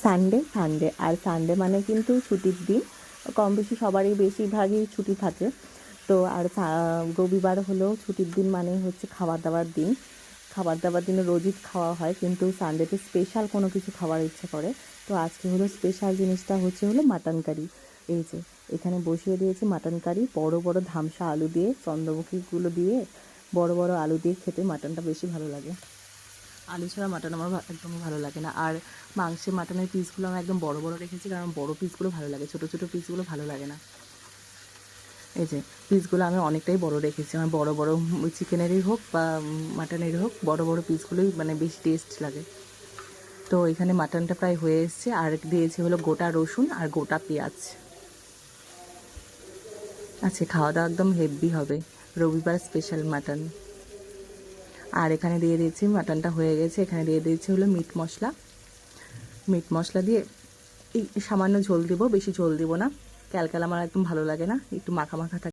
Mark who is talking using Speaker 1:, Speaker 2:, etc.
Speaker 1: Sunday Sunday আর Sunday মানে কিন্তু ছুটির দিন, কম বেশি সবারই বেশিরভাগই ছুটি থাকে। তো আর রবিবার হলেও ছুটির দিন মানে হচ্ছে খাবার দাবার দিন। খাবার দাবার দিনে রোজই খাওয়া হয়, কিন্তু সানডেতে স্পেশাল কোনো কিছু খাওয়ার ইচ্ছা করে। তো আজকে হলো স্পেশাল জিনিসটা হলো মাটন কারি। এই যে এখানে বসিয়ে দিয়েছি মাটন কারি, বড় বড় ধামসা আলু দিয়ে, চন্দ্রমুখীগুলো দিয়ে, বড় বড় আলু দিয়ে খেতে মাটনটা বেশি ভালো লাগে। আলু ছাড়া মাটন আমার একদমই ভালো লাগে না। আর মাটনের পিসগুলো আমি একদম বড় বড় রেখেছি, কারণ বড় পিসগুলো ভালো লাগে, ছোটো ছোটো পিসগুলো ভালো লাগে না। এই যে পিসগুলো আমি অনেকটাই বড় রেখেছি, আমার বড় বড় চিকেনেরই হোক বা মাটনেরই হোক, বড় বড় পিসগুলোই মানে বেশি টেস্ট লাগে। তো এখানে মাটনটা প্রায় হয়ে এসছে, আর দিয়েছি হলো গোটা রসুন আর গোটা পেঁয়াজ। আচ্ছা, খাওয়া দাওয়া একদম হেভি হবে, রবিবার স্পেশাল মাটন। আর এখানে দিয়ে দিয়েছি, মাটনটা হয়ে গেছে, এখানে দিয়ে দিয়েছি হলো মিট মশলা দিয়ে এই সামান্য ঝোল দিব, বেশি ঝোল দিব না, ক্যালক্যাল আমার একদম ভালো লাগে না, একটু মাখা মাখা থাকে।